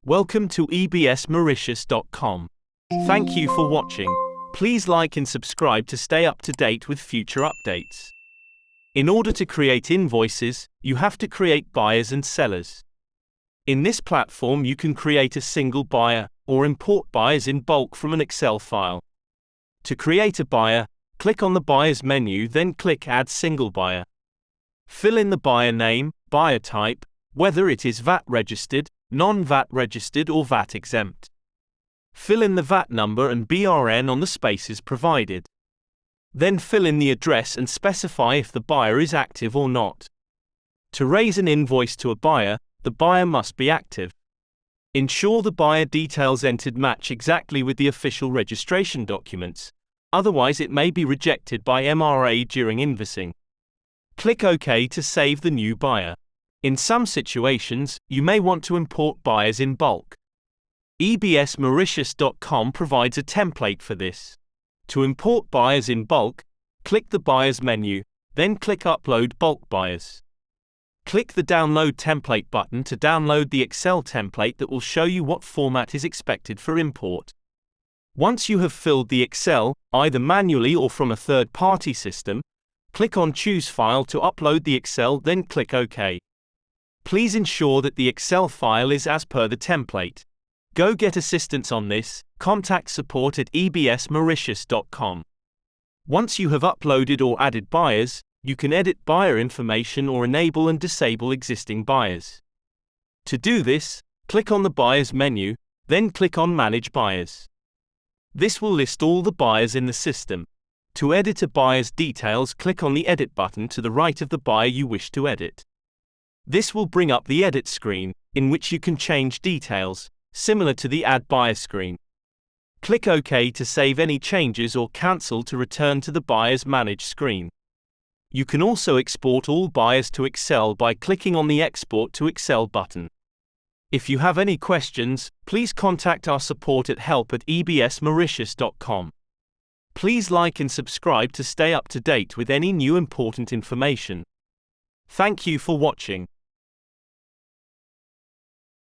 Welcome to ebsmauritius.com. Thank you for watching. Please like and subscribe to stay up to date with future updates. In order to create invoices, you have to create buyers and sellers. In this platform, you can create a single buyer or import buyers in bulk from an Excel file. To create a buyer, click on the Buyers menu, then click Add Single Buyer. Fill in the buyer name, buyer type, whether it is VAT registered, non-VAT registered or VAT exempt. Fill in the VAT number and BRN on the spaces provided. Then fill in the address and specify if the buyer is active or not. To raise an invoice to a buyer, the buyer must be active. Ensure the buyer details entered match exactly with the official registration documents, otherwise it may be rejected by MRA during invoicing. Click OK to save the new buyer. In some situations, you may want to import buyers in bulk. ebsmauritius.com provides a template for this. To import buyers in bulk, click the Buyers menu, then click Upload Bulk Buyers. Click the Download Template button to download the Excel template that will show you what format is expected for import. Once you have filled the Excel, either manually or from a third-party system, click on Choose File to upload the Excel, then click OK. Please ensure that the Excel file is as per the template. Go get assistance on this, contact support at ebsmauritius.com. Once you have uploaded or added buyers, you can edit buyer information or enable and disable existing buyers. To do this, click on the Buyers menu, then click on Manage Buyers. This will list all the buyers in the system. To edit a buyer's details, click on the Edit button to the right of the buyer you wish to edit. This will bring up the Edit screen, in which you can change details, similar to the Add Buyer screen. Click OK to save any changes or cancel to return to the Buyers Manage screen. You can also export all buyers to Excel by clicking on the Export to Excel button. If you have any questions, please contact our support at help@ebsmauritius.com. Please like and subscribe to stay up to date with any new important information. Thank you for watching.